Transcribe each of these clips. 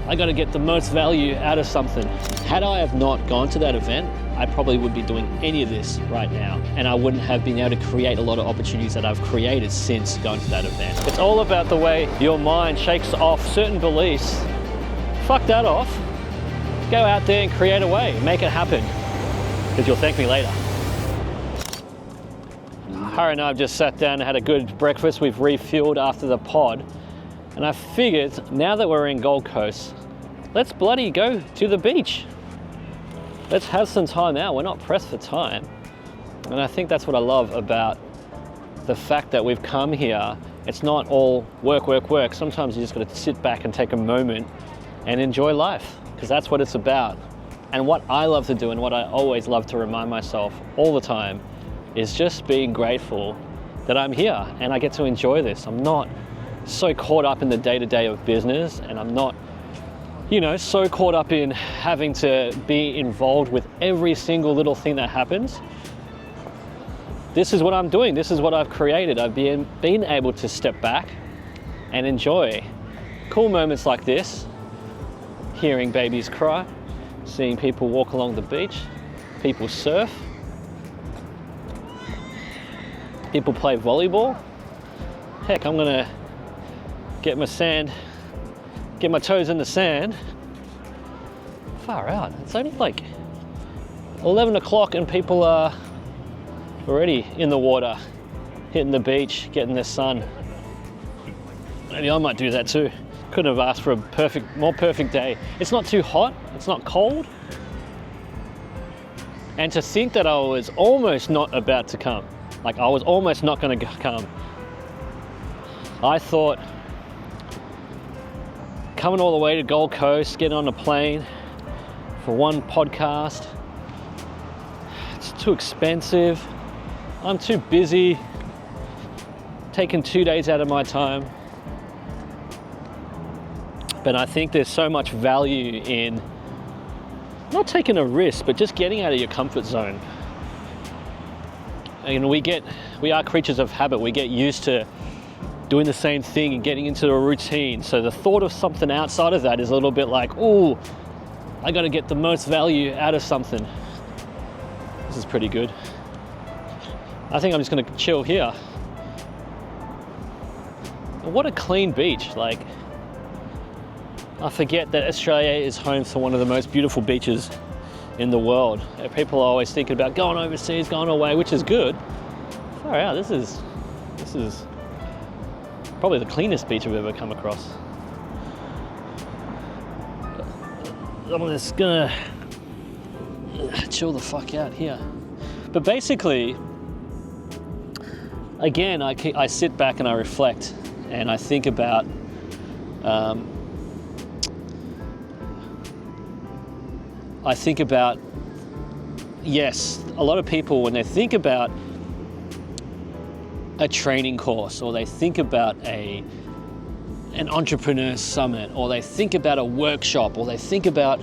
I got to get the most value out of something. Had I have not gone to that event, I probably wouldn't be doing any of this right now, and I wouldn't have been able to create a lot of opportunities that I've created since going to that event. It's all about the way your mind shakes off certain beliefs. Fuck that off. Go out there and create a way, make it happen, because you'll thank me later. Harry and I have just sat down and had a good breakfast. We've refueled after the pod, and I figured now that we're in Gold Coast, let's bloody go to the beach. Let's have some time out. We're not pressed for time. And I think that's what I love about the fact that we've come here. It's not all work, work, work. Sometimes you just got to sit back and take a moment and enjoy life, because that's what it's about. And what I love to do, and what I always love to remind myself all the time, is just being grateful that I'm here and I get to enjoy this. I'm not so caught up in the day-to-day of business, and I'm not, so caught up in having to be involved with every single little thing that happens. This is what I'm doing. This is what I've created. I've been able to step back and enjoy cool moments like this, hearing babies cry, seeing people walk along the beach, people surf, people play volleyball. Heck, I'm gonna get my toes in the sand. Far out. It's only like 11 o'clock and people are already in the water, hitting the beach, getting the sun. Maybe I might do that too. Couldn't have asked for a more perfect day. It's not too hot, it's not cold. And to think that I was almost not about to come, like I was almost not gonna come. I thought coming all the way to Gold Coast, getting on a plane for one podcast, it's too expensive. I'm too busy, taking 2 days out of my time. But I think there's so much value in not taking a risk, but just getting out of your comfort zone. And we are creatures of habit. We get used to doing the same thing and getting into a routine. So the thought of something outside of that is a little bit like, ooh, I got to get the most value out of something. This is pretty good. I think I'm just going to chill here. What a clean beach. Like, I forget that Australia is home to one of the most beautiful beaches in the world. People are always thinking about going overseas, going away, which is good. Far out, this is probably the cleanest beach I've ever come across. I'm just gonna chill the fuck out here. But basically, again, I sit back and I reflect and I think about yes, a lot of people, when they think about a training course, or they think about an entrepreneur summit, or they think about a workshop, or they think about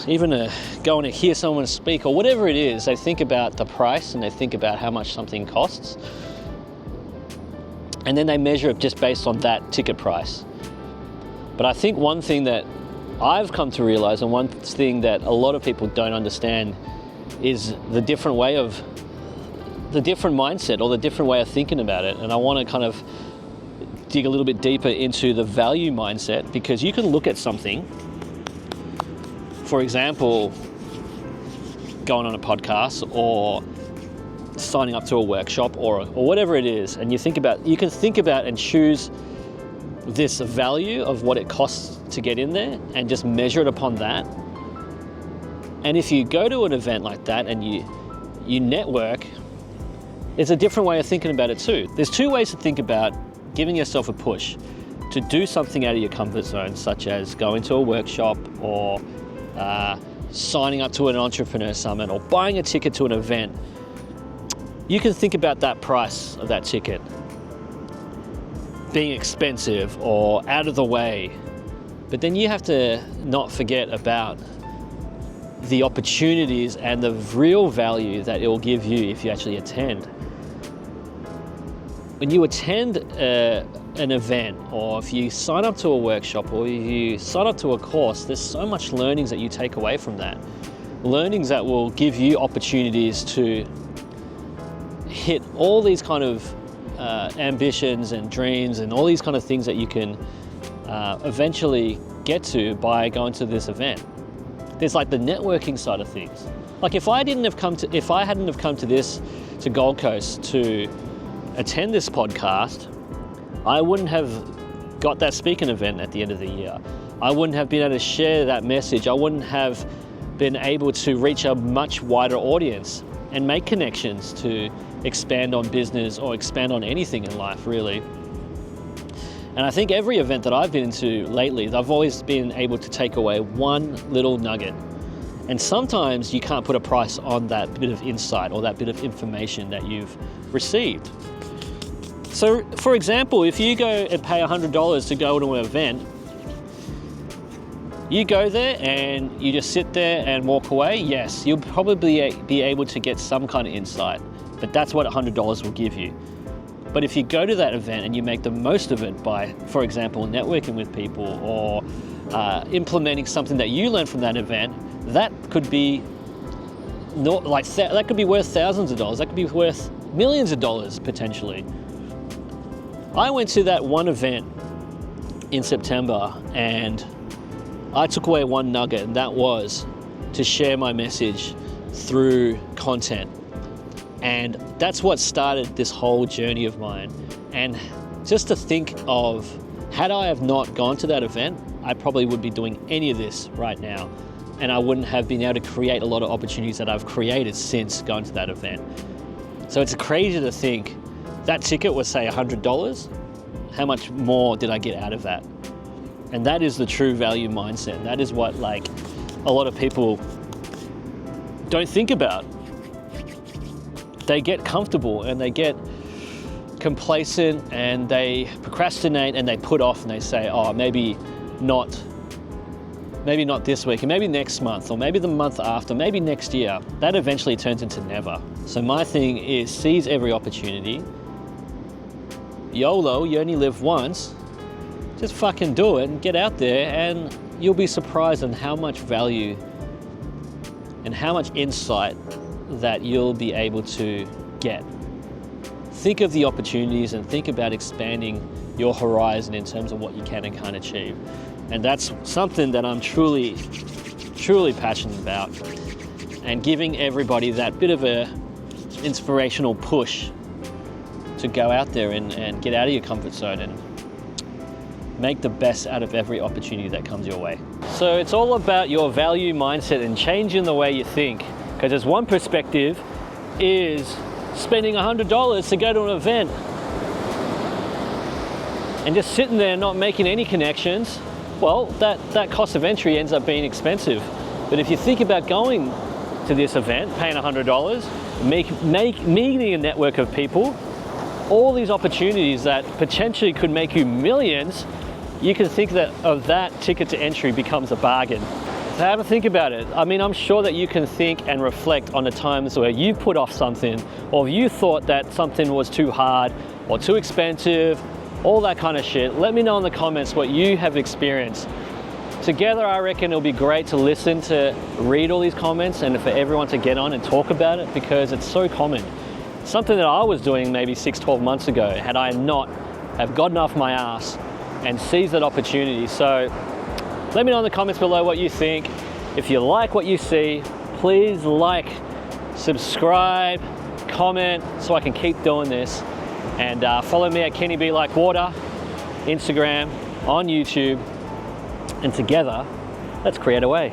even going to hear someone speak, or whatever it is, they think about the price and they think about how much something costs. And then they measure it just based on that ticket price. But I think one thing that I've come to realize, and one thing that a lot of people don't understand, is the different mindset, or the different way of thinking about it. And I want to kind of dig a little bit deeper into the value mindset, because you can look at something, for example, going on a podcast or signing up to a workshop or whatever it is, and you can think about and choose this value of what it costs to get in there and just measure it upon that. And if you go to an event like that and you network, there's a different way of thinking about it too. There's two ways to think about giving yourself a push to do something out of your comfort zone, such as going to a workshop or signing up to an entrepreneur summit or buying a ticket to an event. You can think about that price of that ticket being expensive or out of the way, but then you have to not forget about the opportunities and the real value that it will give you if you actually attend. When you attend an event, or if you sign up to a workshop, or you sign up to a course, there's so much learnings that you take away from that. Learnings that will give you opportunities to hit all these kind of ambitions and dreams and all these kind of things that you can eventually get to by going to this event. There's like the networking side of things. Like if I hadn't have come to Gold Coast to attend this podcast, I wouldn't have got that speaking event at the end of the year. I wouldn't have been able to share that message. I wouldn't have been able to reach a much wider audience and make connections to expand on business or expand on anything in life, really. And I think every event that I've been to lately, I've always been able to take away one little nugget. And sometimes you can't put a price on that bit of insight or that bit of information that you've received. So, for example, if you go and pay $100 to go to an event, you go there and you just sit there and walk away, yes, you'll probably be able to get some kind of insight, but that's what $100 will give you. But if you go to that event and you make the most of it by, for example, networking with people or implementing something that you learned from that event, that could be that could be worth thousands of dollars. That could be worth millions of dollars potentially. I went to that one event in September and I took away one nugget, and that was to share my message through content. And that's what started this whole journey of mine. And just to think of, had I have not gone to that event, I probably would be doing any of this right now. And I wouldn't have been able to create a lot of opportunities that I've created since going to that event. So it's crazy to think that ticket was, say, $100. How much more did I get out of that? And that is the true value mindset. That is what like a lot of people don't think about. They get comfortable and they get complacent and they procrastinate and they put off and they say, oh, maybe not this week, and maybe next month, or maybe the month after, maybe next year. That eventually turns into never. So my thing is seize every opportunity. YOLO, you only live once. Just fucking do it and get out there, and you'll be surprised on how much value and how much insight that you'll be able to get. Think of the opportunities and think about expanding your horizon in terms of what you can and can't achieve. And that's something that I'm truly passionate about, and giving everybody that bit of a inspirational push to go out there and get out of your comfort zone and make the best out of every opportunity that comes your way. So it's all about your value mindset and changing the way you think. Because there's one perspective is spending $100 to go to an event and just sitting there not making any connections. Well, that cost of entry ends up being expensive. But if you think about going to this event, paying $100, meeting a network of people, all these opportunities that potentially could make you millions, you can think of that ticket to entry becomes a bargain. So have a think about it. I mean, I'm sure that you can think and reflect on the times where you put off something, or you thought that something was too hard or too expensive, all that kind of shit. Let me know in the comments what you have experienced. Together, I reckon it'll be great to read all these comments and for everyone to get on and talk about it, because it's so common. Something that I was doing maybe 6-12 months ago, had I not have gotten off my ass and seized that opportunity. So let me know in the comments below what you think. If you like what you see, please like, subscribe, comment, so I can keep doing this. And follow me at Kenny B Like Water, Instagram, on YouTube. And together, let's create a way.